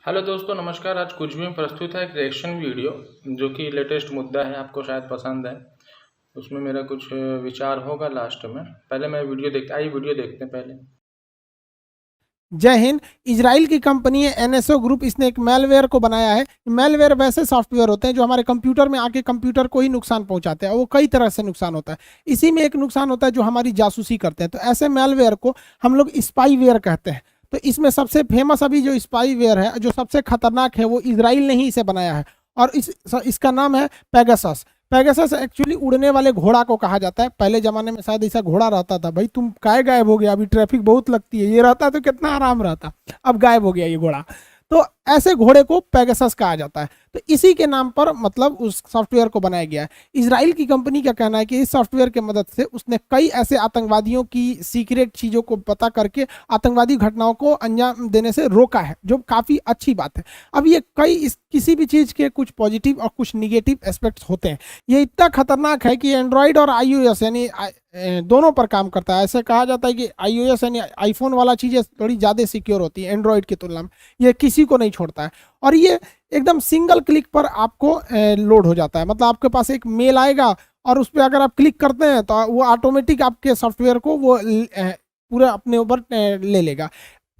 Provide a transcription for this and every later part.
Hello दोस्तों, नमस्कार। आज कुछ भी में प्रस्तुत है एक रिएक्शन वीडियो जो कि लेटेस्ट मुद्दा है, आपको शायद पसंद है। उसमें मेरा कुछ विचार होगा लास्ट में। पहले मैं वीडियो देखते हैं पहले। जय हिंद। इजराइल की कंपनी है एनएसओ ग्रुप, इसने एक मेलवेयर को बनाया है। मेलवेयर वैसे सॉफ्टवेयर होते हैं जो हमारे कंप्यूटर में आके कंप्यूटर को ही नुकसान पहुंचाते हैं। वो कई तरह से नुकसान होता है। इसी में एक नुकसान होता है जो हमारी जासूसी करते हैं। तो ऐसे मेलवेयर को हम लोग स्पाईवेयर कहते हैं। तो इसमें सबसे फेमस अभी जो स्पाईवेयर है, जो सबसे खतरनाक है, वो इजराइल ने ही इसे बनाया है। और इसका नाम है पेगासस। पेगासस एक्चुअली उड़ने वाले घोड़ा को कहा जाता है। पहले जमाने में शायद ऐसा घोड़ा रहता था। भाई तुम काय गायब हो गया, अभी ट्रैफिक बहुत लगती है, ये रहता तो कितना आराम रहता, अब गायब हो गया ये घोड़ा। तो ऐसे घोड़े को पेगासस कहा जाता है। तो इसी के नाम पर मतलब उस सॉफ्टवेयर को बनाया गया है। इजराइल की कंपनी का कहना है कि इस सॉफ्टवेयर की मदद से उसने कई ऐसे आतंकवादियों की सीक्रेट चीजों को पता करके आतंकवादी घटनाओं को अंजाम देने से रोका है, जो काफी अच्छी बात है। अब ये किसी भी चीज के कुछ पॉजिटिव और कुछ निगेटिव एस्पेक्ट्स होते हैं। ये इतना खतरनाक है कि एंड्रॉइड और iOS यानी दोनों पर काम करता है। ऐसे कहा जाता है कि iOS यानी आईफोन वाला चीजें थोड़ी ज्यादा सिक्योर होती है एंड्रॉइड की तुलना में। ये किसी को नहीं छोड़ता है। और ये एकदम सिंगल क्लिक पर आपको लोड हो जाता है। मतलब आपके पास एक मेल आएगा और उस पर अगर आप क्लिक करते हैं तो वो ऑटोमेटिक आपके सॉफ्टवेयर को वो पूरा अपने ऊपर ले लेगा।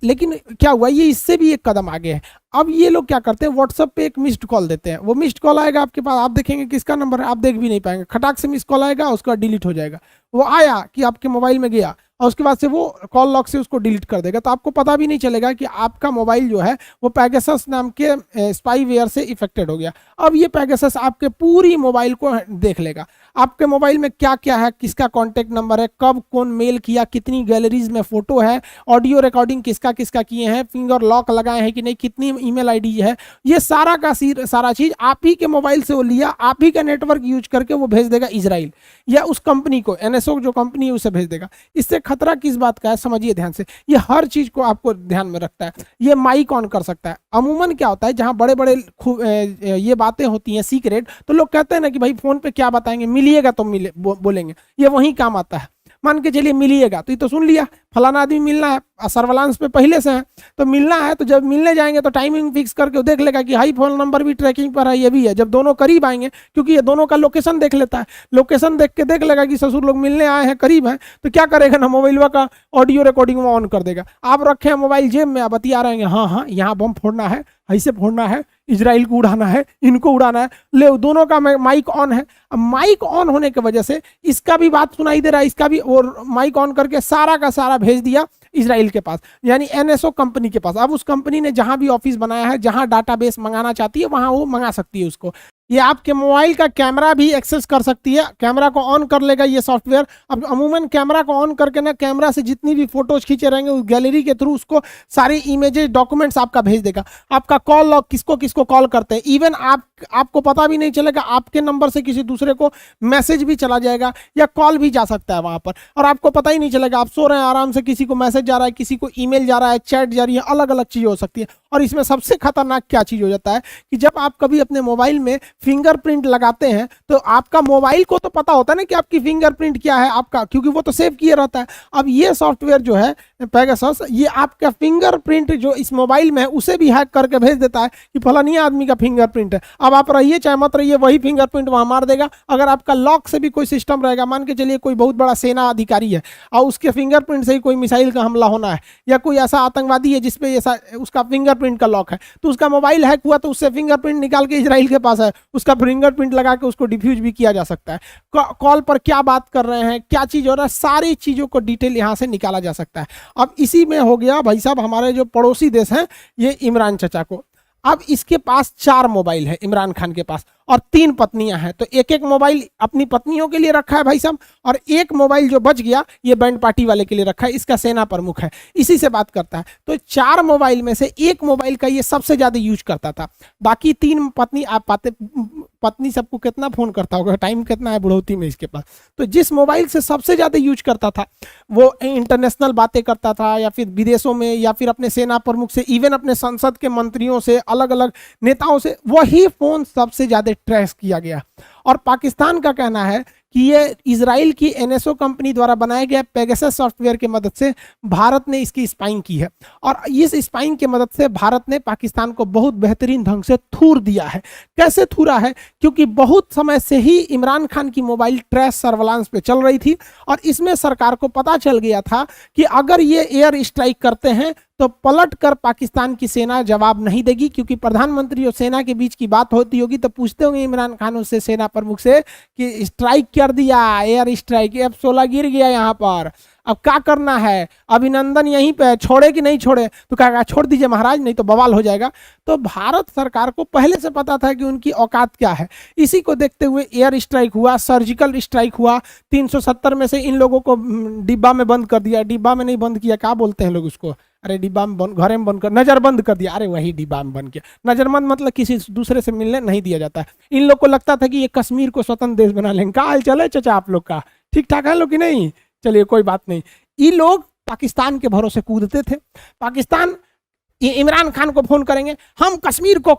लेकिन क्या हुआ, ये इससे भी एक कदम आगे है। अब ये लोग क्या करते हैं, व्हाट्सएप पे एक मिस्ड कॉल देते हैं। वो मिस्ड कॉल आएगा आपके पास, आप देखेंगे किसका नंबर है, आप देख भी नहीं पाएंगे। खटाक से मिस्ड कॉल आएगा, उसका डिलीट हो जाएगा। वो आया कि आपके मोबाइल में गया और उसके बाद से वो कॉल लॉग से उसको डिलीट कर देगा। तो आपको पता भी नहीं चलेगा कि आपका मोबाइल जो है वो पेगासस नाम के स्पाईवेयर से इफेक्टेड हो गया। अब ये पेगासस आपके पूरी मोबाइल को देख लेगा। आपके मोबाइल में क्या क्या है, किसका कॉन्टैक्ट नंबर है, कब कौन मेल किया, कितनी गैलरीज में फोटो है, ऑडियो रिकॉर्डिंग किसका किसका किए हैं, फिंगर लॉक लगाए हैं कि नहीं, कितनी ईमेल आईडी है, ये सारा का सारा चीज आप ही के मोबाइल से वो लिया, आप ही का नेटवर्क यूज करके वो भेज देगा इजराइल या उस कंपनी को, एनएसओ जो कंपनी है उसे भेज देगा। इससे खतरा किस बात का है, समझिए ध्यान से। ये हर चीज को आपको ध्यान में रखता है। ये माइक ऑन कर सकता है। अमूमन क्या होता है, जहां बड़े बड़े ये बातें होती हैं सीक्रेट, तो लोग कहते हैं ना कि भाई फोन पे क्या बताएंगे, मिलिएगा तो बोलेंगे। ये वही काम आता है। मान के चलिए मिलिएगा, तो ये तो सुन लिया फलाना आदमी मिलना है, सर्विलांस पे पहले से है, तो मिलना है। तो जब मिलने जाएंगे तो टाइमिंग फिक्स करके देख लेगा कि हाई फोन नंबर भी ट्रैकिंग पर है, ये भी है। जब दोनों करीब आएंगे, क्योंकि ये दोनों का लोकेशन देख लेता है, लोकेशन देख के देख लेगा कि ससुर लोग मिलने आए हैं, करीब हैं, तो क्या करेगा ना, मोबाइल का ऑडियो रिकॉर्डिंग में ऑन कर देगा। आप रखे हैं मोबाइल जेब में, आप बतिया रहे हैं, हाँ हाँ यहाँ बम फोड़ना है, ऐसे फोड़ना है, इजराइल को उड़ाना है, इनको उड़ाना है, ले दोनों का माइक ऑन है। अब माइक ऑन होने की वजह से इसका भी बात सुनाई दे रहा है, इसका भी, और माइक ऑन करके सारा का सारा भेज दिया इजराइल के पास, यानी एनएसओ कंपनी के पास। अब उस कंपनी ने जहां भी ऑफिस बनाया है, जहां डाटाबेस मंगाना चाहती है, वहां वो मंगा सकती है उसको। ये आपके मोबाइल का कैमरा भी एक्सेस कर सकती है, कैमरा को ऑन कर लेगा ये सॉफ्टवेयर। अब अमूमन कैमरा को ऑन करके ना, कैमरा से जितनी भी फोटोज खींचे रहेंगे उस गैलरी के थ्रू उसको सारी इमेजेस, डॉक्यूमेंट्स आपका भेज देगा। आपका कॉल लॉग, किसको किसको कॉल करते हैं, इवन आपको पता भी नहीं चलेगा। आपके नंबर से किसी दूसरे को मैसेज भी चला जाएगा या कॉल भी जा सकता है वहां पर, और आपको पता ही नहीं चलेगा। आप सो रहे हैं आराम से, किसी को मैसेज जा रहा है, किसी को ईमेल जा रहा है, चैट जा रही है, अलग अलग चीजें हो सकती है। और इसमें सबसे खतरनाक क्या चीज हो जाता है कि जब आप कभी अपने मोबाइल में फिंगरप्रिंट लगाते हैं, तो आपका मोबाइल को तो पता होता है ना कि आपकी फिंगरप्रिंट क्या है आपका, क्योंकि वो तो सेव किए रहता है। अब ये सॉफ्टवेयर जो है पेगासस, ये आपका फिंगरप्रिंट जो इस मोबाइल में है उसे भी हैक करके भेज देता है कि फलानी आदमी का फिंगरप्रिंट है। अब आप रहिए चाहे मत रहिए, वही फिंगरप्रिंट वहां मार देगा। अगर आपका लॉक से भी कोई सिस्टम रहेगा, मान के चलिए कोई बहुत बड़ा सेना अधिकारी है और उसके फिंगरप्रिंट से ही कोई मिसाइल का हमला होना है, या कोई ऐसा आतंकवादी है जिसपे ऐसा उसका फिंगरप्रिंट का लॉक है, तो उसका मोबाइल हैक हुआ तो उससे फिंगरप्रिंट निकाल के इजराइल के पास है, उसका फिंगरप्रिंट लगा के उसको डिफ्यूज भी किया जा सकता है। कॉल पर क्या बात कर रहे हैं, क्या चीज हो रहा है, सारी चीजों को डिटेल यहां से निकाला जा सकता है। अब इसी में हो गया भाई साहब, हमारे जो पड़ोसी देश हैं, ये इमरान चचा को, अब इसके पास 4 मोबाइल है इमरान खान के पास, और 3 पत्नियां हैं। तो एक एक मोबाइल अपनी पत्नियों के लिए रखा है भाई साहब, और एक मोबाइल जो बच गया ये बैंड पार्टी वाले के लिए रखा है। इसका सेना प्रमुख है, इसी से बात करता है। तो 4 मोबाइल में से एक मोबाइल का ये सबसे ज्यादा यूज करता था। बाकी 3 पत्नी, आप पाते पत्नी सबको कितना फोन करता होगा, टाइम कितना है बुढ़ौती में इसके पास। तो जिस मोबाइल से सबसे ज्यादा यूज करता था, वो इंटरनेशनल बातें करता था, या फिर विदेशों में, या फिर अपने सेना प्रमुख से, इवन अपने संसद के मंत्रियों से, अलग अलग नेताओं से, वही फोन सबसे ज्यादा ट्रेस किया गया। और पाकिस्तान का कहना है कि ये इजराइल की एनएसओ कंपनी द्वारा बनाया गया पेगासस सॉफ्टवेयर की मदद से भारत ने इसकी स्पाइंग की है, और इस स्पाइंग की मदद से भारत ने पाकिस्तान को बहुत बेहतरीन ढंग से थूर दिया है। कैसे थूरा है? क्योंकि बहुत समय से ही इमरान खान की मोबाइल ट्रेस सर्विलांस पे चल रही थी, और इसमें सरकार को पता चल गया था कि अगर ये एयर स्ट्राइक करते हैं तो पलट कर पाकिस्तान की सेना जवाब नहीं देगी, क्योंकि प्रधानमंत्री और सेना के बीच की बात होती होगी तो पूछते होंगे इमरान खान उससे, सेना प्रमुख से, कि स्ट्राइक कर दिया, एयर स्ट्राइक, F-16 गिर गया यहाँ पर, अब क्या करना है, अभिनंदन यहीं पे छोड़े कि नहीं छोड़े? तो कहेगा छोड़ दीजिए महाराज, नहीं तो बवाल हो जाएगा। तो भारत सरकार को पहले से पता था कि उनकी औकात क्या है। इसी को देखते हुए एयर स्ट्राइक हुआ, सर्जिकल स्ट्राइक हुआ। 370 में से इन लोगों को डिब्बा में बंद कर दिया, डिब्बा में नहीं बंद किया, क्या बोलते हैं लोग उसको, अरे डिब्बा में बंद, घरे में बंद कर, नजरबंद कर दिया, अरे वही डिब्बा में बंद किया। नजरबंद मतलब किसी दूसरे से मिलने नहीं दिया जाता है। इन लोग को लगता था कि ये कश्मीर को स्वतंत्र देश बना लेंगे। क्या हाल चले चाचा आप लोग का, ठीक ठाक है लोग कि नहीं? चलिए कोई बात नहीं। ये लोग पाकिस्तान के भरोसे कूदते थे। पाकिस्तान इमरान खान को फोन करेंगे, हम कश्मीर को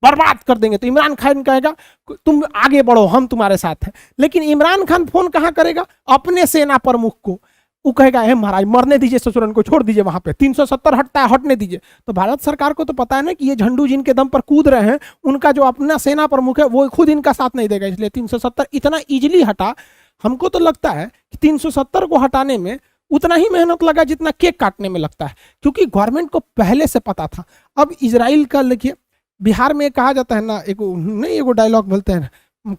बर्बाद कर देंगे, तो इमरान खान कहेगा तुम आगे बढ़ो, हम तुम्हारे साथ हैं। लेकिन इमरान खान फोन कहां करेगा? अपने सेना प्रमुख को। वो कहेगा हे महाराज मरने दीजिए ससुरन को, छोड़ दीजिए, वहां पे 370 हटता है, हटने दीजिए। तो भारत सरकार को तो पता है ना कि ये झंडू जिनके दम पर कूद रहे हैं, उनका जो अपना सेना प्रमुख है वो खुद इनका साथ नहीं देगा, इसलिए 370 इतना इजिली हटा। हमको तो लगता है कि 370 को हटाने में उतना ही मेहनत लगा जितना केक काटने में लगता है, क्योंकि गवर्नमेंट को पहले से पता था। अब इजराइल का लिखिए, बिहार में कहा जाता है ना, एगो डायलॉग बोलते हैं,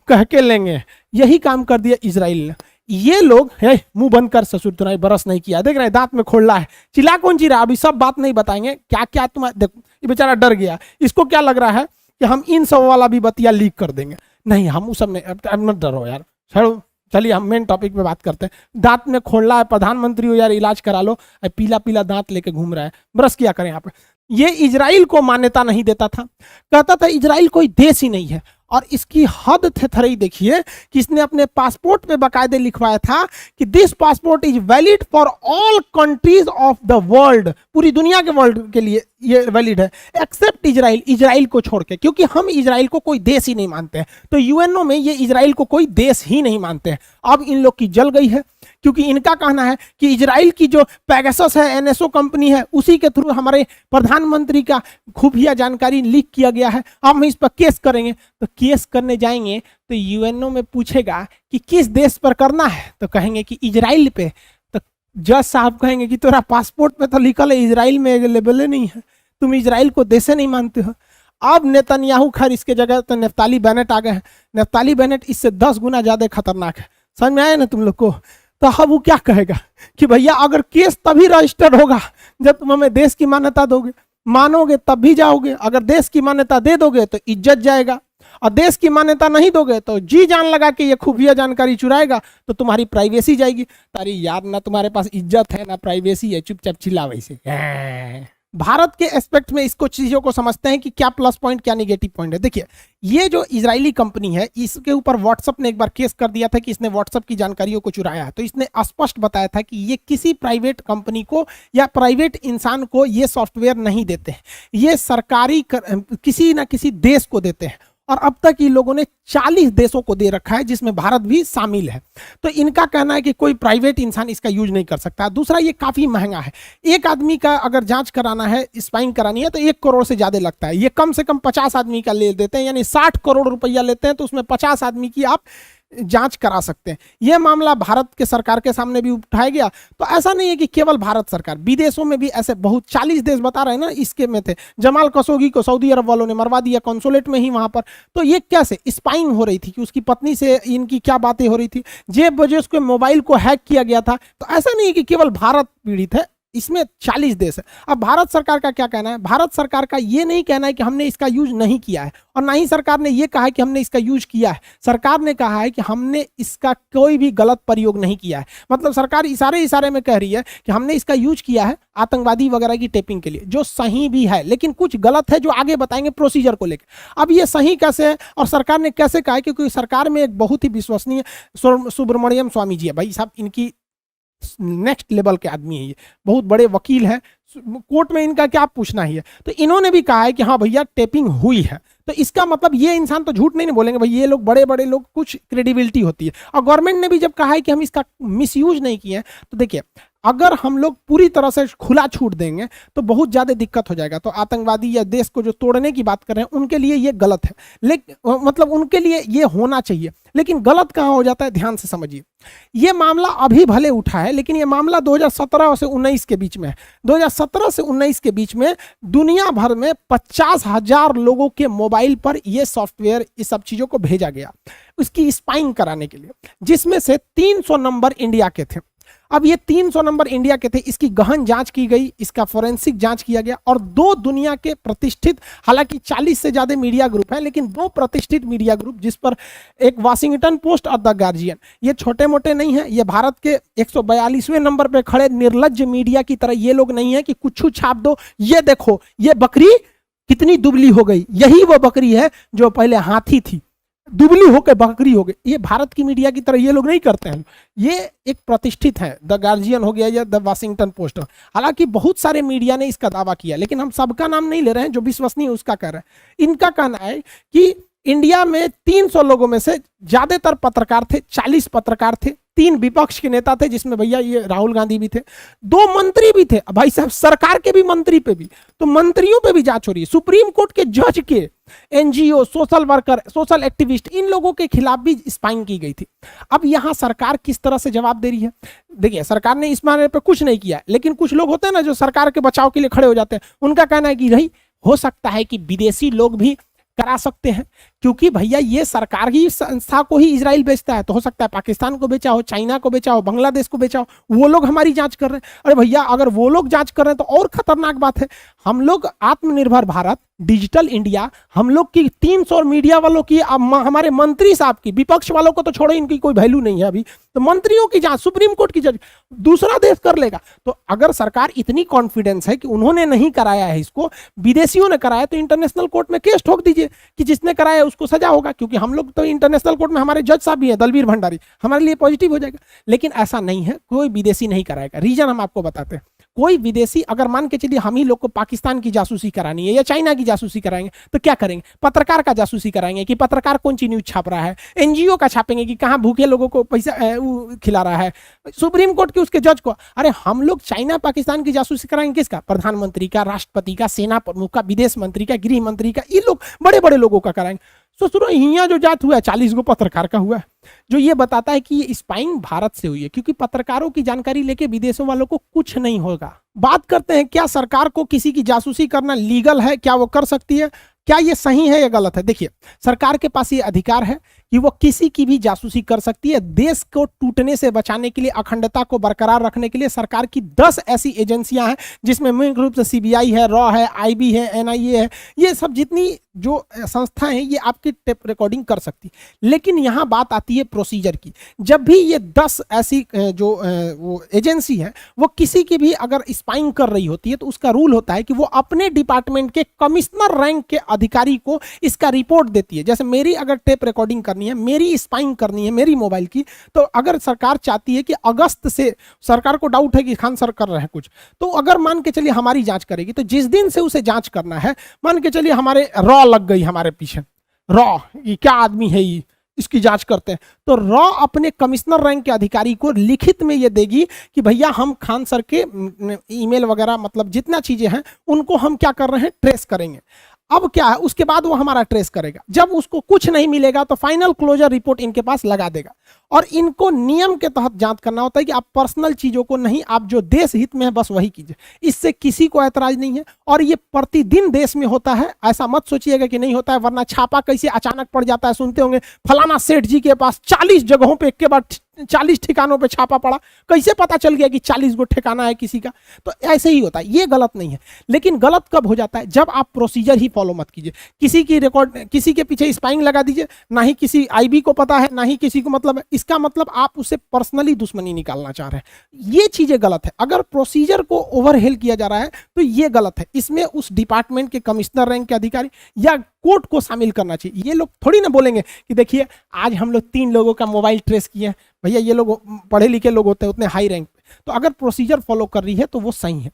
कह के लेंगे, यही काम कर दिया इजराइल ने। ये लोग है मुंह बंद कर, ससुर तुम्हारी बरस नहीं किया, देख रहे हैं दांत में खोला है, चिल्ला कौन चिल्ला, अभी सब बात नहीं बताएंगे, क्या क्या तुम्हारे, देखो ये बेचारा डर गया, इसको क्या लग रहा है कि हम इन सब वाला भी बतिया लीक कर देंगे। नहीं, हम उस सब नहीं, अब मत डरो यार, छोड़ो, चलिए हम मेन टॉपिक पे बात करते हैं। दांत में खोलना है, प्रधानमंत्री हो यार, इलाज करा लो, पीला पीला दांत लेके घूम रहा है, ब्रश किया करें यहाँ पे। ये इजराइल को मान्यता नहीं देता था, कहता था इजराइल कोई देश ही नहीं है। और इसकी हद थेथरई देखिए कि इसने अपने पासपोर्ट पे बाकायदे लिखवाया था कि this passport is valid for all countries of the world, पूरी दुनिया के वर्ल्ड के लिए ये वैलिड है, एक्सेप्ट इजराइल, इजराइल को छोड़ के, क्योंकि हम इजराइल को कोई देश ही नहीं मानते हैं। तो यूएनओ में ये इजराइल को कोई देश ही नहीं मानते हैं। अब इन लोग की जल गई है, क्योंकि इनका कहना है कि इजराइल की जो पेगासस है, एनएसओ कंपनी है, उसी के थ्रू हमारे प्रधानमंत्री का खुफिया जानकारी लीक किया गया है, हम इस पर केस करेंगे। तो केस करने जाएंगे तो यूएनओ में पूछेगा कि किस देश पर करना है, तो कहेंगे कि इजराइल पे। तो जज साहब कहेंगे कि तेरा पासपोर्ट पे तो लिखल है इजराइल में अवेलेबल नहीं है, तुम इजराइल को देश नहीं मानते हो। अब नेतन्याहू, खैर इसके जगह तो नफ्ताली बेनेट आ गए हैं। नफ्ताली बेनेट इससे 10 गुना ज्यादा खतरनाक है, समझ में आया ना तुम लोग को? तो अब वो क्या कहेगा कि भैया अगर केस तभी रजिस्टर्ड होगा जब तुम हमें देश की मान्यता दोगे, मानोगे तब भी जाओगे, अगर देश की मान्यता दे दोगे तो इज्जत जाएगा, और देश की मान्यता नहीं दोगे तो जी जान लगा कि ये खुफिया जानकारी चुराएगा तो तुम्हारी प्राइवेसी जाएगी। तारी यार, ना तुम्हारे पास इज्जत है ना प्राइवेसी है, चुपचाप चिल्ला वैसे। भारत के एस्पेक्ट में इसको चीजों को समझते हैं कि क्या प्लस पॉइंट क्या निगेटिव पॉइंट है। देखिए, ये जो इजरायली कंपनी है, इसके ऊपर व्हाट्सएप ने एक बार केस कर दिया था कि इसने व्हाट्सएप की जानकारियों को चुराया है। तो इसने स्पष्ट बताया था कि ये किसी प्राइवेट कंपनी को या प्राइवेट इंसान को ये सॉफ्टवेयर नहीं देते हैं, ये सरकारी किसी ना किसी देश को देते हैं। और अब तक ये लोगों ने 40 देशों को दे रखा है, जिसमें भारत भी शामिल है। तो इनका कहना है कि कोई प्राइवेट इंसान इसका यूज नहीं कर सकता। दूसरा, ये काफी महंगा है। एक आदमी का अगर जांच कराना है, स्पाइंग करानी है, तो 1 करोड़ से ज्यादा लगता है। ये कम से कम 50 आदमी का ले देते हैं, यानी 60 करोड़ रुपया लेते हैं, तो उसमें 50 आदमी की आप जांच करा सकते हैं। यह मामला भारत के सरकार के सामने भी उठाया गया। तो ऐसा नहीं है कि केवल भारत सरकार, विदेशों में भी ऐसे बहुत 40 देश बता रहे हैं ना, इसके में थे। जमाल खशोगी को सऊदी अरब वालों ने मरवा दिया कॉन्सुलेट में ही वहां पर। तो ये कैसे स्पाइंग हो रही थी कि उसकी पत्नी से इनकी क्या बातें हो रही थी, जेब बजोस के मोबाइल को हैक किया गया था। तो ऐसा नहीं है कि केवल भारत पीड़ित है, इसमें 40 देश है। अब भारत सरकार का क्या कहना है? भारत सरकार का ये नहीं कहना है कि हमने इसका यूज नहीं किया है, और ना ही सरकार ने ये कहा है कि हमने इसका यूज किया है। सरकार ने कहा है कि हमने इसका कोई भी गलत प्रयोग नहीं किया है। मतलब सरकार इशारे में कह रही है कि हमने इसका यूज किया है आतंकवादी वगैरह की टेपिंग के लिए, जो सही भी है, लेकिन कुछ गलत है जो आगे बताएंगे प्रोसीजर को लेकर। अब ये सही कैसे है और सरकार ने कैसे कहा है? क्योंकि सरकार में एक बहुत ही विश्वसनीय सुब्रमण्यम स्वामी जी है। भाई साहब, इनकी नेक्स्ट लेवल के आदमी है, ये बहुत बड़े वकील हैं। कोर्ट में इनका क्या पूछना ही है। तो इन्होंने भी कहा है कि हाँ भैया टेपिंग हुई है, तो इसका मतलब ये इंसान तो झूठ नहीं बोलेंगे भाई, ये लोग बड़े बड़े लोग, कुछ क्रेडिबिलिटी होती है। और गवर्नमेंट ने भी जब कहा है कि हम इसका मिसयूज नहीं किए हैं, तो देखिए अगर हम लोग पूरी तरह से खुला छूट देंगे तो बहुत ज़्यादा दिक्कत हो जाएगा। तो आतंकवादी या देश को जो तोड़ने की बात कर रहे हैं उनके लिए ये गलत है, लेकिन मतलब उनके लिए ये होना चाहिए, लेकिन गलत कहाँ हो जाता है ध्यान से समझिए। ये मामला अभी भले उठा है, लेकिन ये मामला 2017 से 19 के बीच में है। 2017 से 19 के बीच में दुनिया भर में 50,000 लोगों के मोबाइल पर ये सॉफ्टवेयर, इस सब चीज़ों को भेजा गया उसकी स्पाइंग कराने के लिए, जिसमें से 300 नंबर इंडिया के थे। अब ये 300 नंबर इंडिया के थे, इसकी गहन जांच की गई, इसका फोरेंसिक जांच किया गया, और 2 दुनिया के प्रतिष्ठित, हालांकि 40 से ज्यादा मीडिया ग्रुप हैं, लेकिन 2 प्रतिष्ठित मीडिया ग्रुप, जिस पर एक वाशिंगटन पोस्ट और द गार्जियन, ये छोटे मोटे नहीं है, ये भारत के 142वें नंबर पे खड़े निर्लज्ज मीडिया की तरह ये लोग नहीं है कि कुछ छाप दो, ये देखो ये बकरी कितनी दुबली हो गई, यही वो बकरी है जो पहले हाथी थी, दुबली होकर बकरी हो गई। ये भारत की मीडिया की तरह ये लोग नहीं करते हैं, ये एक प्रतिष्ठित है, द गार्जियन हो गया या द वाशिंगटन पोस्ट। हालांकि बहुत सारे मीडिया ने इसका दावा किया, लेकिन हम सबका नाम नहीं ले रहे हैं, जो विश्वसनीय उसका कह रहे हैं। इनका कहना है कि इंडिया में 300 लोगों में से ज्यादातर पत्रकार थे, 40 पत्रकार थे, 3 विपक्ष के नेता थे, जिसमें भैया ये राहुल गांधी भी थे, 2 मंत्री भी थे, भाई साहब सरकार के भी मंत्री पे भी, तो मंत्रियों पे भी जांच हो रही है, सुप्रीम कोर्ट के जज के, NGO, social worker, social activist, इन लोगों के खिलाफ भी स्पाइंग की गई थी। अब यहां सरकार किस तरह से जवाब दे रही है, देखिए सरकार ने इस मामले पे कुछ नहीं किया, लेकिन कुछ लोग होते हैं ना जो सरकार के बचाव के लिए खड़े हो जाते हैं, उनका कहना है कि नहीं हो सकता है कि विदेशी लोग भी करा सकते हैं, क्योंकि भैया ये सरकार ही संस्था को ही इजराइल बेचता है, तो हो सकता है पाकिस्तान को बेचा हो, चाइना को बेचा हो, बांग्लादेश को बेचा हो, वो लोग हमारी जांच कर रहे हैं। अरे भैया अगर वो लोग जांच कर रहे हैं तो और खतरनाक बात है, हम लोग आत्मनिर्भर भारत, डिजिटल इंडिया, हम लोग की 300 मीडिया वालों की, हमारे मंत्री साहब की, विपक्ष वालों को तो छोड़ो, इनकी कोई वैल्यू नहीं है अभी, तो मंत्रियों की जांच सुप्रीम कोर्ट की जज दूसरा देश कर लेगा। तो अगर सरकार इतनी कॉन्फिडेंस है कि उन्होंने नहीं कराया है इसको, विदेशियों ने कराया, तो इंटरनेशनल कोर्ट में केस ठोक दीजिए कि जिसने कराया उसको सजा होगा, क्योंकि हम लोग तो इंटरनेशनल कोर्ट में हमारे जज साहब भी है, दलबीर भंडारी, हमारे लिए पॉजिटिव हो जाएगा। लेकिन ऐसा नहीं है, कोई विदेशी नहीं कराएगा। रीजन हम आपको बताते हैं, कोई विदेशी, अगर मान के चलिए हम ही लोग को पाकिस्तान की जासूसी करानी है या चाइना की जासूसी कराएंगे, तो क्या करेंगे, पत्रकार का जासूसी कराएंगे कि पत्रकार कौन सी न्यूज छाप रहा है, एनजीओ का छापेंगे कि कहां भूखे लोगों को पैसा खिला रहा है, सुप्रीम कोर्ट के उसके जज को। अरे हम लोग चाइना पाकिस्तान की जासूसी कराएंगे किसका, प्रधानमंत्री का, राष्ट्रपति का, सेना प्रमुख का, विदेश मंत्री का, गृह मंत्री का, ये लोग बड़े बड़े लोगों का कराएंगे। तो सुनो, यहाँ जो जात हुआ है 40 गो पत्रकार का हुआ है, जो ये बताता है कि ये स्पाइंग भारत से हुई है, क्योंकि पत्रकारों की जानकारी लेके विदेशों वालों को कुछ नहीं होगा। बात करते हैं, क्या सरकार को किसी की जासूसी करना लीगल है, क्या वो कर सकती है, क्या ये सही है या गलत है? देखिए सरकार के पास ये अधिकार है कि वो किसी की भी जासूसी कर सकती है। देश को टूटने से बचाने के लिए, अखंडता को बरकरार रखने के लिए सरकार की 10 ऐसी एजेंसियां हैं, जिसमें मुख्य रूप से सीबीआई है, रॉ है, आईबी है, एनआईए है, ये सब जितनी जो संस्थाएं हैं ये आपकी टेप रिकॉर्डिंग कर सकती। लेकिन यहां बात आती है प्रोसीजर की। जब भी ये 10 ऐसी जो वो एजेंसी है वो किसी की भी अगर स्पाइंग कर रही होती है, तो उसका रूल होता है कि वो अपने डिपार्टमेंट के कमिश्नर रैंक के अधिकारी को इसका रिपोर्ट देती है। जैसे मेरी अगर टेप रिकॉर्डिंग करनी है, मेरी स्पाइंग करनी है मेरी मोबाइल की, तो अगर सरकार चाहती है कि अगस्त से, सरकार को डाउट है कि खान सर कर रहे हैं कुछ, तो अगर मान के चलिए हमारी जांच करेगी, तो जिस दिन से उसे जांच करना है, मान के चलिए हमारे रॉ लग गई हमारे पीछे, रॉ ये क्या आदमी है, ये इसकी जांच करते हैं, तो रॉ अपने कमिश्नर रैंक के अधिकारी को लिखित में ये देगी कि भैया हम खान सर के ईमेल वगैरह, मतलब जितना चीजें हैं उनको हम क्या कर रहे हैं, ट्रेस करेंगे। अब क्या है, उसके बाद वो हमारा ट्रेस करेगा। जब उसको कुछ नहीं मिलेगा तो फाइनल क्लोजर रिपोर्ट इनके पास लगा देगा। और इनको नियम के तहत जांच करना होता है कि आप पर्सनल चीजों को नहीं, आप जो देश हित में है बस वही कीजिए। इससे किसी को ऐतराज नहीं है, और ये प्रतिदिन देश में होता है। ऐसा मत सोचिएगा कि नहीं होता है, वरना छापा कैसे अचानक पड़ जाता है। सुनते होंगे फलाना सेठ जी के पास 40 जगहों पे एक के बाद 40 ठिकानों पे छापा पड़ा, कैसे पता चल गया कि 40 गो ठिकाना है किसी का? तो ऐसे ही होता है, ये गलत नहीं है। लेकिन गलत कब हो जाता है, जब आप प्रोसीजर ही फॉलो मत कीजिए। किसी की रिकॉर्ड, किसी के पीछे स्पाइंग लगा दीजिए, ना ही किसी आईबी को पता है, ना ही किसी को मतलब है। इसका मतलब आप उससे पर्सनली दुश्मनी निकालना चाह रहे हैं। ये चीजें गलत है। अगर प्रोसीजर को ओवरहेल किया जा रहा है तो ये गलत है। इसमें उस डिपार्टमेंट के कमिश्नर रैंक के अधिकारी या कोर्ट को शामिल करना चाहिए। ये लोग थोड़ी ना बोलेंगे कि देखिए आज हम लोग 3 लोगों का मोबाइल ट्रेस किए हैं। भैया ये लोग पढ़े लिखे लोग होते हैं, उतने हाई रैंक पे। तो अगर प्रोसीजर फॉलो कर रही है तो वो सही है।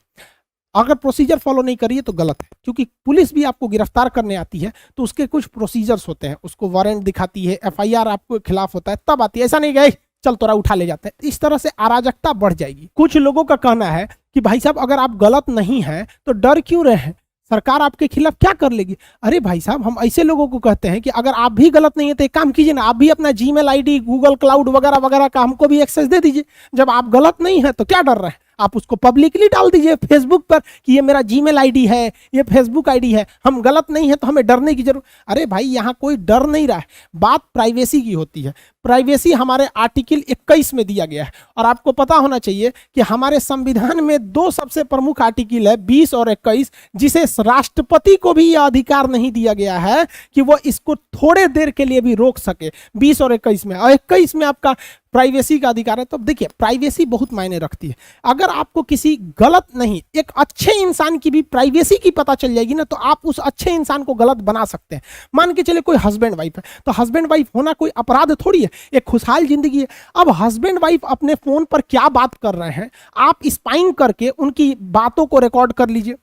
अगर प्रोसीजर फॉलो नहीं करिए तो गलत है, क्योंकि पुलिस भी आपको गिरफ्तार करने आती है तो उसके कुछ प्रोसीजर्स होते हैं, उसको वारंट दिखाती है, एफआईआर आपके खिलाफ होता है, तब आती है। ऐसा नहीं गए चल तोरा उठा ले जाते हैं, इस तरह से अराजकता बढ़ जाएगी। कुछ लोगों का कहना है कि भाई साहब अगर आप गलत नहीं हैं तो डर क्यों रहे हैं, सरकार आपके खिलाफ क्या कर लेगी। अरे भाई साहब, हम ऐसे लोगों को कहते हैं कि अगर आप भी गलत नहीं है तो एक काम कीजिए ना, आप भी अपना जीमेल आईडी, गूगल क्लाउड वगैरह वगैरह का हमको भी एक्सेस दे दीजिए। जब आप गलत नहीं है तो क्या डर रहे हैं, आप उसको पब्लिकली डाल दीजिए फेसबुक पर कि ये मेरा जीमेल आईडी है, ये फेसबुक आईडी है, हम गलत नहीं है तो हमें डरने की जरूरत। अरे भाई, यहाँ कोई डर नहीं रहा है, बात प्राइवेसी की होती है। प्राइवेसी हमारे आर्टिकल 21 में दिया गया है, और आपको पता होना चाहिए कि हमारे संविधान में दो सबसे प्रमुख आर्टिकल है, 20 और 21, जिसे राष्ट्रपति को भी यह अधिकार नहीं दिया गया है कि वो इसको थोड़े देर के लिए भी रोक सके। 20 और 21 में, और 21 में आपका प्राइवेसी का अधिकार है। तो देखिए, प्राइवेसी बहुत मायने रखती है। अगर आपको किसी गलत नहीं, एक अच्छे इंसान की भी प्राइवेसी की पता चल जाएगी ना, तो आप उस अच्छे इंसान को गलत बना सकते हैं। मान के चले कोई हस्बैंड वाइफ है, तो हस्बैंड वाइफ होना कोई अपराध थोड़ी है, एक खुशहाल जिंदगी है। अब हस्बैंड वाइफ अपने फोन पर क्या बात कर रहे हैं, आप स्पाइंग करके उनकी बातों को रिकॉर्ड कर लीजिए।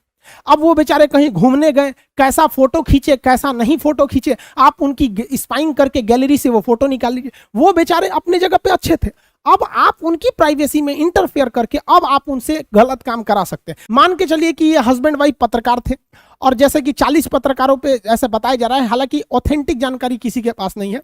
अब वो बेचारे कहीं घूमने गए, कैसा फोटो खींचे कैसा नहीं फोटो खींचे, आप उनकी स्पाइंग करके गैलरी से वो फोटो निकाल लीजिए। वो बेचारे अपने जगह पे अच्छे थे, अब आप उनकी प्राइवेसी में इंटरफेयर करके अब आप उनसे गलत काम करा सकते हैं। मान के चलिए कि ये हस्बैंड वाइफ पत्रकार थे, और जैसे कि 40 पत्रकारों पे ऐसे बताया जा रहा है, हालांकि ऑथेंटिक जानकारी किसी के पास नहीं है।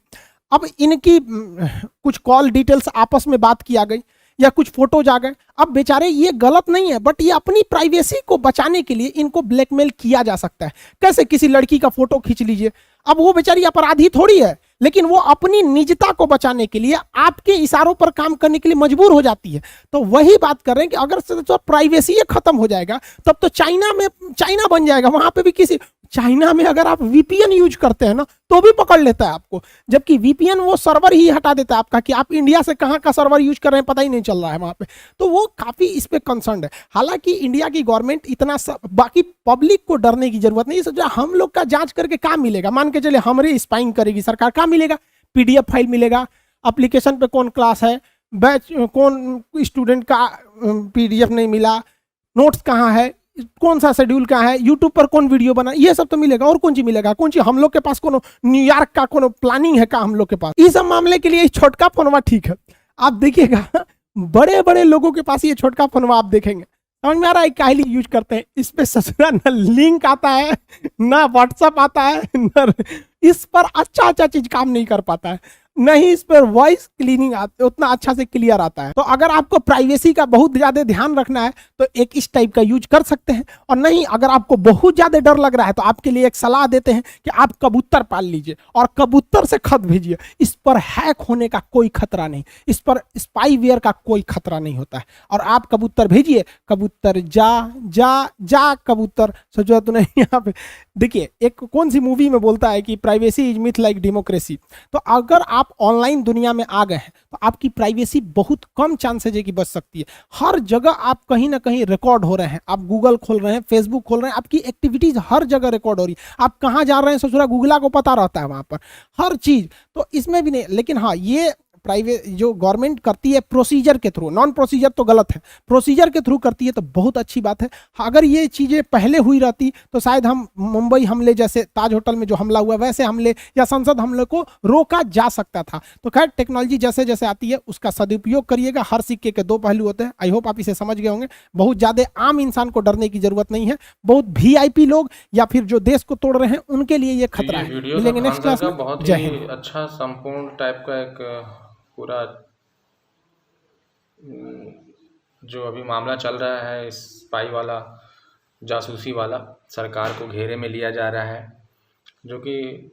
अब इनकी कुछ कॉल डिटेल्स आपस में बात किया गई, या कुछ फोटोज आ गए। अब बेचारे, ये गलत नहीं है, बट ये अपनी प्राइवेसी को बचाने के लिए इनको ब्लैकमेल किया जा सकता है। कैसे, किसी लड़की का फोटो खींच लीजिए, अब वो बेचारी अपराधी थोड़ी है, लेकिन वो अपनी निजता को बचाने के लिए आपके इशारों पर काम करने के लिए मजबूर हो जाती है। तो वही बात कर रहे हैं कि अगर तो प्राइवेसी खत्म हो जाएगा, तब तो चाइना बन जाएगा। वहां पे भी किसी, चाइना में अगर आप वीपीएन यूज करते हैं ना, तो भी पकड़ लेता है आपको, जबकि वीपीएन वो सर्वर ही हटा देता है आपका, कि आप इंडिया से कहां का सर्वर यूज कर रहे हैं पता ही नहीं चल रहा है वहां पे। तो वो काफी इस पे कंसर्न है। हालांकि इंडिया की गवर्नमेंट इतना बाकी पब्लिक को डरने की जरूरत नहीं है। हम लोग का जांच करके क्या मिलेगा, मान के चले हमारे स्पाइंग करेगी सरकार, क्या मिलेगा, पीडीएफ फाइल मिलेगा, एप्लीकेशन पे कौन क्लास है, बैच कौन स्टूडेंट का पीडीएफ नहीं मिला, नोट्स कहाँ है, कौन सा शेड्यूल कहाँ है, यूट्यूब पर कौन वीडियो बना, ये सब तो मिलेगा। और कौन चीज मिलेगा, कौन चीज हम लोग के पास कोनो न्यूयॉर्क का कोनो प्लानिंग है का हम लोग के पास। इस सब मामले के लिए छोटका फोनवा ठीक है। आप देखिएगा बड़े बड़े लोगों के पास ये छोटका फोनवा आप देखेंगे, समझ में आ रहा है काहे लिए यूज करते हैं। इस पे ससुरा ना लिंक आता है, ना व्हाट्सएप आता है, ना इस पर अच्छा चीज काम नहीं कर पाता है, नहीं इस पर वॉइस क्लीनिंग उतना अच्छा से क्लियर आता है। तो अगर आपको प्राइवेसी का बहुत ज्यादा ध्यान रखना है तो एक इस टाइप का यूज कर सकते हैं, और नहीं अगर आपको बहुत ज्यादा डर लग रहा है तो आपके लिए एक सलाह देते हैं कि आप कबूतर पाल लीजिए और कबूतर से खत भेजिए। इस पर हैक होने का कोई खतरा नहीं, इस पर स्पाईवेयर का कोई खतरा नहीं होता है। और आप कबूतर भेजिए, कबूतर जा जा जा कबूतर, सोचो तो नहीं। यहाँ पे देखिए, एक कौन सी मूवी में बोलता है कि privacy is myth like democracy. तो अगर आप ऑनलाइन दुनिया में आ गए हैं तो आपकी प्राइवेसी बहुत कम चांसेज है कि बच सकती है। हर जगह आप कहीं ना कहीं रिकॉर्ड हो रहे हैं, आप गूगल खोल रहे हैं, फेसबुक खोल रहे हैं, आपकी एक्टिविटीज हर जगह रिकॉर्ड हो रही है। आप कहाँ जा रहे हैं ससुरा गूगला को पता रहता है वहां पर हर चीज। तो इसमें भी नहीं, लेकिन हाँ, ये प्राइवेट जो गवर्नमेंट करती है प्रोसीजर के थ्रू, नॉन प्रोसीजर तो गलत है, प्रोसीजर के थ्रू करती है तो बहुत अच्छी बात है। अगर ये चीज़ें पहले हुई रहती तो शायद हम मुंबई हमले जैसे ताज होटल में जो हमला हुआ वैसे हमले या संसद हमले को रोका जा सकता था। तो खैर, टेक्नोलॉजी जैसे जैसे आती है उसका सदुपयोग करिएगा। हर सिक्के के दो पहलू होते हैं। आई होप आप इसे समझ गए होंगे। बहुत ज़्यादा आम इंसान को डरने की जरूरत नहीं है, बहुत वीआईपी लोग या फिर जो देश को तोड़ रहे हैं उनके लिए ये खतरा है। मिलेंगे नेक्स्ट क्लास में। बहुत जय ही हिंद। अच्छा संपूर्ण टाइप का एक पूरा जो अभी मामला चल रहा है, स्पाई वाला, जासूसी वाला, सरकार को घेरे में लिया जा रहा है, जो कि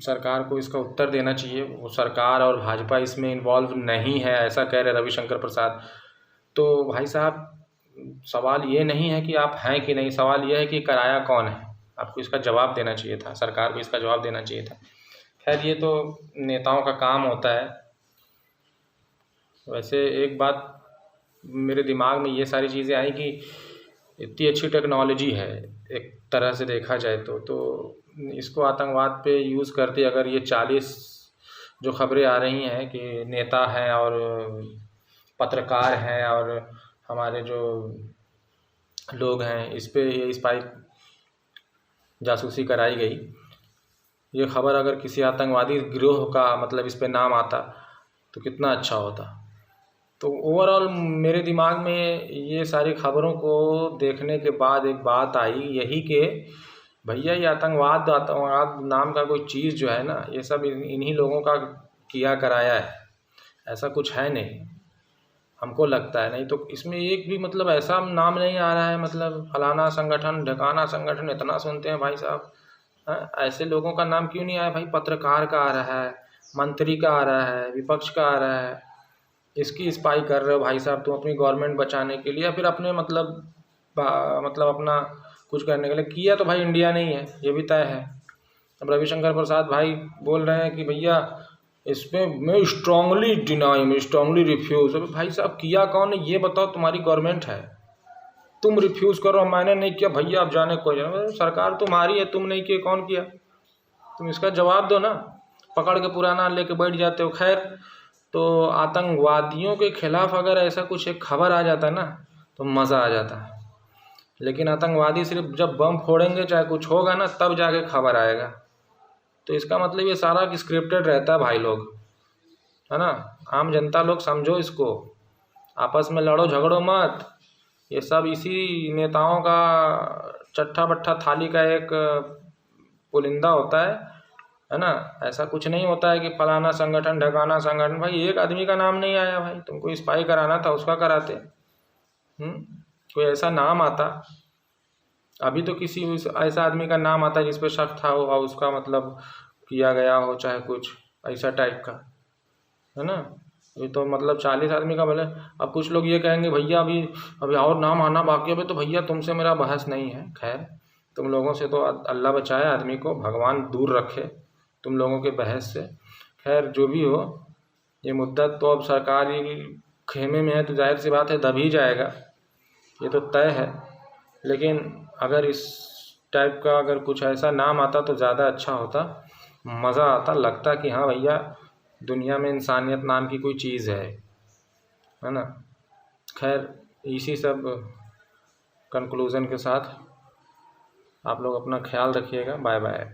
सरकार को इसका उत्तर देना चाहिए। वो सरकार और भाजपा इसमें इन्वॉल्व नहीं है, ऐसा कह रहे रविशंकर प्रसाद। तो भाई साहब, सवाल ये नहीं है कि आप हैं कि नहीं, सवाल ये है कि कराया कौन है। आपको इसका जवाब देना चाहिए था, सरकार को इसका जवाब देना चाहिए था। खैर, ये तो नेताओं का काम होता है। वैसे एक बात मेरे दिमाग में ये सारी चीज़ें आई कि इतनी अच्छी टेक्नोलॉजी है एक तरह से देखा जाए तो इसको आतंकवाद पे यूज़ करते, अगर ये 40 जो खबरें आ रही हैं कि नेता हैं और पत्रकार हैं और हमारे जो लोग हैं, इस पे ये स्पाई जासूसी कराई गई। ये खबर अगर किसी आतंकवादी गिरोह का मतलब इस पे नाम आता तो कितना अच्छा होता। तो ओवरऑल मेरे दिमाग में ये सारी खबरों को देखने के बाद एक बात आई यही कि भैया ये आतंकवाद नाम का कोई चीज़ जो है ना, ये सब इन्हीं लोगों का किया कराया है, ऐसा कुछ है नहीं, हमको लगता है। नहीं तो इसमें एक भी मतलब ऐसा नाम नहीं आ रहा है, मतलब फलाना संगठन ढकाना संगठन इतना सुनते हैं भाई साहब। ऐसे लोगों का नाम क्यों नहीं आया भाई? पत्रकार का आ रहा है, मंत्री का आ रहा है, विपक्ष का आ रहा है। इसकी स्पाई कर रहे हो भाई साहब तुम अपनी गवर्नमेंट बचाने के लिए या फिर अपने मतलब अपना कुछ करने के लिए। किया तो भाई इंडिया नहीं है, ये भी तय है। अब रविशंकर प्रसाद भाई बोल रहे हैं कि भैया इसमें मैं स्ट्रांगली डिनाई, मैं स्ट्रांगली रिफ्यूज़। अभी भाई साहब किया कौन है ये बताओ? तुम्हारी गवर्नमेंट है, तुम रिफ्यूज़ करो मैंने नहीं किया, भैया आप जाने कोई सरकार तुम्हारी है, तुम नहीं किए कौन किया? तुम इसका जवाब दो ना, पकड़ के पुराना लेके बैठ जाते हो। खैर, तो आतंकवादियों के खिलाफ अगर ऐसा कुछ एक खबर आ जाता ना तो मज़ा आ जाता है, लेकिन आतंकवादी सिर्फ जब बम फोड़ेंगे चाहे कुछ होगा ना तब जाके खबर आएगा। तो इसका मतलब ये सारा स्क्रिप्टेड रहता है भाई लोग, है ना। आम जनता लोग समझो इसको, आपस में लड़ो झगड़ो मत। ये सब इसी नेताओं का चट्टा बट्टा थाली का एक पुलिंदा होता है ना। ऐसा कुछ नहीं होता है कि फलाना संगठन ढकाना संगठन। भाई एक आदमी का नाम नहीं आया भाई, तुमको स्पाई कराना था उसका कराते। कोई ऐसा नाम आता, अभी तो किसी ऐसा आदमी का नाम आता जिस पे शक था हो उसका मतलब किया गया हो चाहे कुछ ऐसा टाइप का, है ना। ये तो मतलब 40 आदमी का भले। अब कुछ लोग ये कहेंगे भैया अभी अभी और नाम आना बाकी है। तो भैया तुमसे मेरा बहस नहीं है, खैर तुम लोगों से तो अल्लाह बचाए आदमी को, भगवान दूर रखे तुम लोगों के बहस से। खैर जो भी हो, ये मुद्दा तो अब सरकारी खेमे में है तो जाहिर सी बात है दब ही जाएगा, ये तो तय है। लेकिन अगर इस टाइप का अगर कुछ ऐसा नाम आता तो ज़्यादा अच्छा होता, मज़ा आता, लगता कि हाँ भैया दुनिया में इंसानियत नाम की कोई चीज़ है ना। खैर इसी सब कंक्लूज़न के साथ आप लोग अपना ख्याल रखिएगा। Bye bye.